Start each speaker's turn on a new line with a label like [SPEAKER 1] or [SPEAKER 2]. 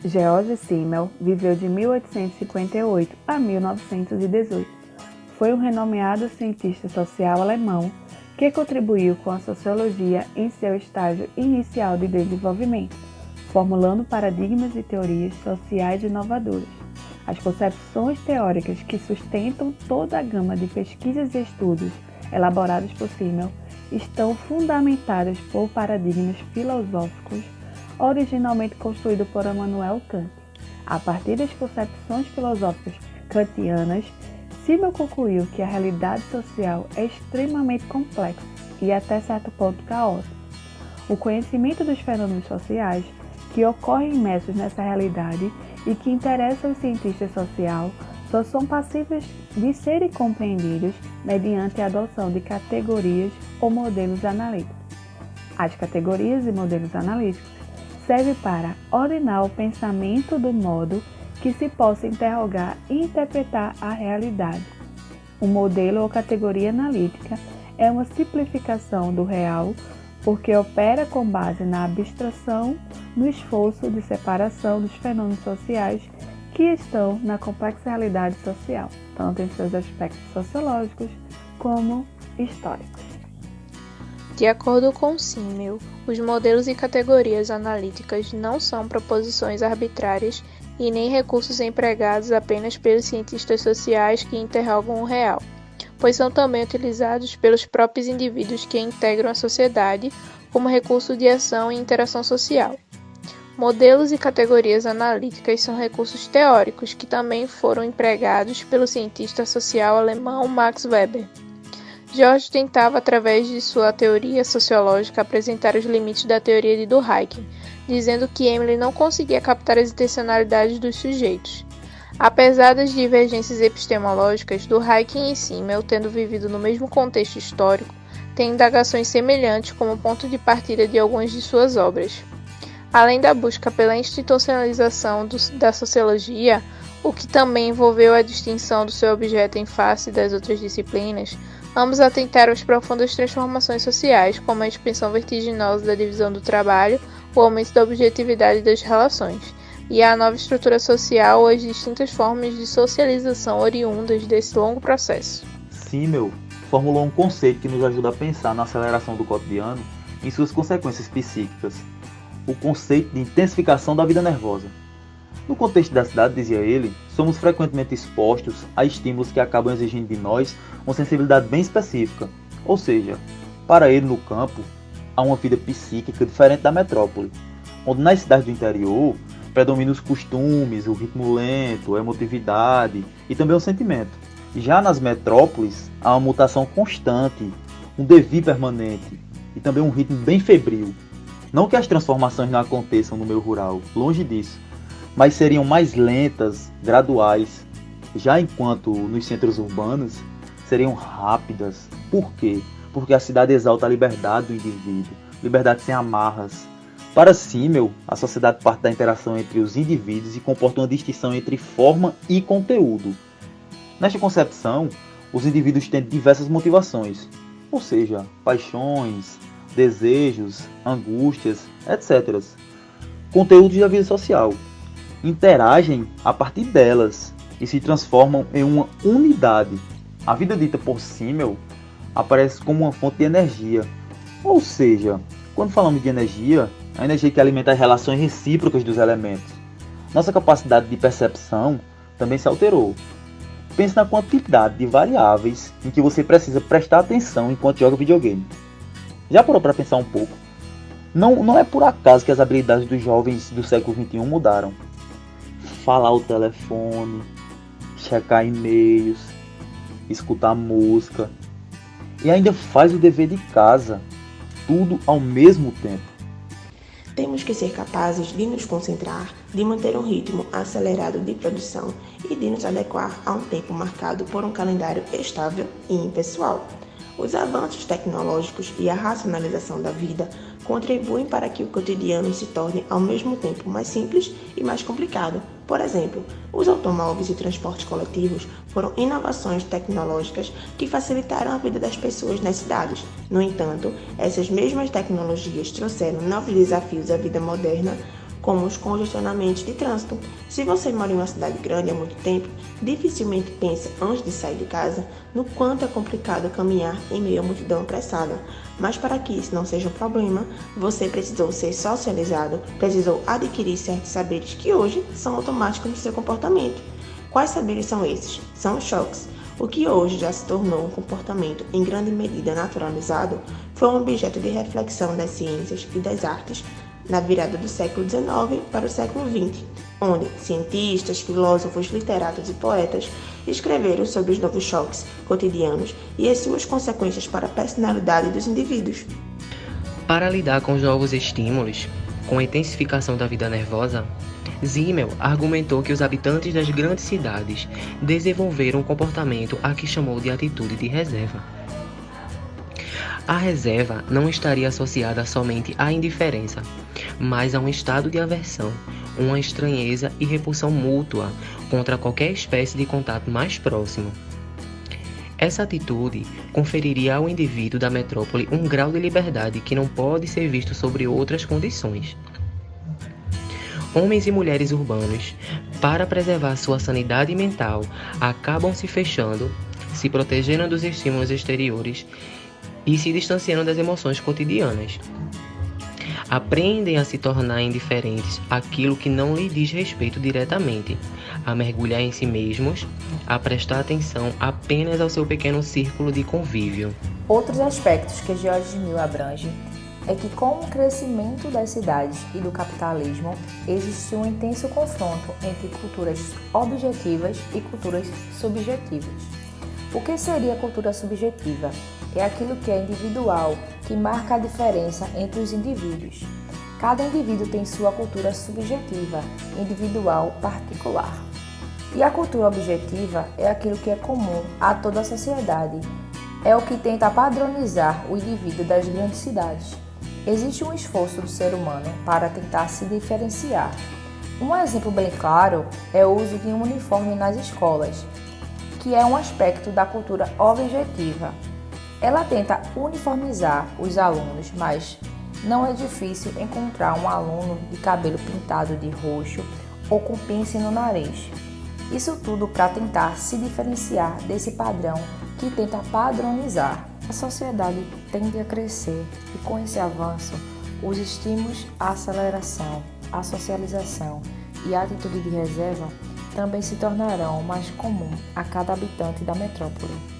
[SPEAKER 1] Georg Simmel viveu de 1858 a 1918. Foi um renomeado cientista social alemão que contribuiu com a sociologia em seu estágio inicial de desenvolvimento, formulando paradigmas e teorias sociais inovadoras. As concepções teóricas que sustentam toda a gama de pesquisas e estudos elaborados por Simmel estão fundamentadas por paradigmas filosóficos originalmente construídos por Immanuel Kant. A partir das concepções filosóficas kantianas, Simmel concluiu que a realidade social é extremamente complexa e até certo ponto caótica. O conhecimento dos fenômenos sociais que ocorrem imersos nessa realidade e que interessam os cientistas sociais só são passíveis de serem compreendidos mediante a adoção de categorias ou modelos analíticos. As categorias e modelos analíticos servem para ordenar o pensamento do modo que se possa interrogar e interpretar a realidade. O modelo ou categoria analítica é uma simplificação do real porque opera com base na abstração, no esforço de separação dos fenômenos sociais que estão na complexa realidade social, tanto em seus aspectos sociológicos como históricos.
[SPEAKER 2] De acordo com Simmel, os modelos e categorias analíticas não são proposições arbitrárias e nem recursos empregados apenas pelos cientistas sociais que interrogam o real, pois são também utilizados pelos próprios indivíduos que integram a sociedade como recurso de ação e interação social. Modelos e categorias analíticas são recursos teóricos que também foram empregados pelo cientista social alemão Max Weber. George tentava, através de sua teoria sociológica, apresentar os limites da teoria de Durkheim, dizendo que Emile não conseguia captar as intencionalidades dos sujeitos. Apesar das divergências epistemológicas, Durkheim e Simmel, tendo vivido no mesmo contexto histórico, têm indagações semelhantes como ponto de partida de algumas de suas obras. Além da busca pela institucionalização da sociologia, o que também envolveu a distinção do seu objeto em face das outras disciplinas, ambos atentaram às profundas transformações sociais, como a expansão vertiginosa da divisão do trabalho, o aumento da objetividade das relações, e à nova estrutura social ou as distintas formas de socialização oriundas desse longo processo.
[SPEAKER 3] Simmel formulou um conceito que nos ajuda a pensar na aceleração do cotidiano e suas consequências psíquicas, o conceito de intensificação da vida nervosa. No contexto da cidade, dizia ele, somos frequentemente expostos a estímulos que acabam exigindo de nós uma sensibilidade bem específica, ou seja, para ele no campo, há uma vida psíquica diferente da metrópole, onde nas cidades do interior predominam os costumes, o ritmo lento, a emotividade e também o sentimento. Já nas metrópoles, há uma mutação constante, um devir permanente e também um ritmo bem febril. Não que as transformações não aconteçam no meio rural, longe disso, mas seriam mais lentas, graduais, já enquanto nos centros urbanos seriam rápidas. Por quê? Porque a cidade exalta a liberdade do indivíduo, liberdade sem amarras. Para Simmel, a sociedade parte da interação entre os indivíduos e comporta uma distinção entre forma e conteúdo. Nesta concepção, os indivíduos têm diversas motivações, ou seja, paixões, desejos, angústias, etc. Conteúdos da vida social. Interagem a partir delas e se transformam em uma unidade. A vida dita por Simmel aparece como uma fonte de energia. Ou seja, quando falamos de energia, a energia que alimenta as relações recíprocas dos elementos. Nossa capacidade de percepção também se alterou. Pense na quantidade de variáveis em que você precisa prestar atenção enquanto joga videogame. Já parou para pensar um pouco? Não é por acaso que as habilidades dos jovens do século XXI mudaram. Falar ao telefone, checar e-mails, escutar música e ainda faz o dever de casa, tudo ao mesmo tempo.
[SPEAKER 4] Temos que ser capazes de nos concentrar, de manter um ritmo acelerado de produção e de nos adequar a um tempo marcado por um calendário estável e impessoal. Os avanços tecnológicos e a racionalização da vida contribuem para que o cotidiano se torne ao mesmo tempo mais simples e mais complicado. Por exemplo, os automóveis e transportes coletivos foram inovações tecnológicas que facilitaram a vida das pessoas nas cidades. No entanto, essas mesmas tecnologias trouxeram novos desafios à vida moderna, como os congestionamentos de trânsito. Se você mora em uma cidade grande há muito tempo, dificilmente pensa antes de sair de casa no quanto é complicado caminhar em meio à multidão apressada. Mas para que isso não seja um problema, você precisou ser socializado, precisou adquirir certos saberes que hoje são automáticos no seu comportamento. Quais saberes são esses? São os choques. O que hoje já se tornou um comportamento em grande medida naturalizado foi um objeto de reflexão das ciências e das artes na virada do século XIX para o século XX, onde cientistas, filósofos, literatos e poetas escreveram sobre os novos choques cotidianos e as suas consequências para a personalidade dos indivíduos.
[SPEAKER 5] Para lidar com os novos estímulos, com a intensificação da vida nervosa, Simmel argumentou que os habitantes das grandes cidades desenvolveram um comportamento a que chamou de atitude de reserva. A reserva não estaria associada somente à indiferença, mas a um estado de aversão, uma estranheza e repulsão mútua contra qualquer espécie de contato mais próximo. Essa atitude conferiria ao indivíduo da metrópole um grau de liberdade que não pode ser visto sobre outras condições. Homens e mulheres urbanos, para preservar sua sanidade mental, acabam se fechando, se protegendo dos estímulos exteriores e se distanciando das emoções cotidianas. Aprendem a se tornar indiferentes àquilo que não lhe diz respeito diretamente, a mergulhar em si mesmos, a prestar atenção apenas ao seu pequeno círculo de convívio.
[SPEAKER 6] Outros aspectos que George Simmel abrange é que com o crescimento das cidades e do capitalismo, existe um intenso confronto entre culturas objetivas e culturas subjetivas. O que seria a cultura subjetiva? É aquilo que é individual, que marca a diferença entre os indivíduos. Cada indivíduo tem sua cultura subjetiva, individual, particular. E a cultura objetiva é aquilo que é comum a toda a sociedade. É o que tenta padronizar o indivíduo das grandes cidades. Existe um esforço do ser humano para tentar se diferenciar. Um exemplo bem claro é o uso de um uniforme nas escolas, que é um aspecto da cultura objetiva. Ela tenta uniformizar os alunos, mas não é difícil encontrar um aluno de cabelo pintado de roxo ou com piercing no nariz. Isso tudo para tentar se diferenciar desse padrão que tenta padronizar. A sociedade tende a crescer e com esse avanço, os estímulos à aceleração, à socialização e à atitude de reserva também se tornarão mais comum a cada habitante da metrópole.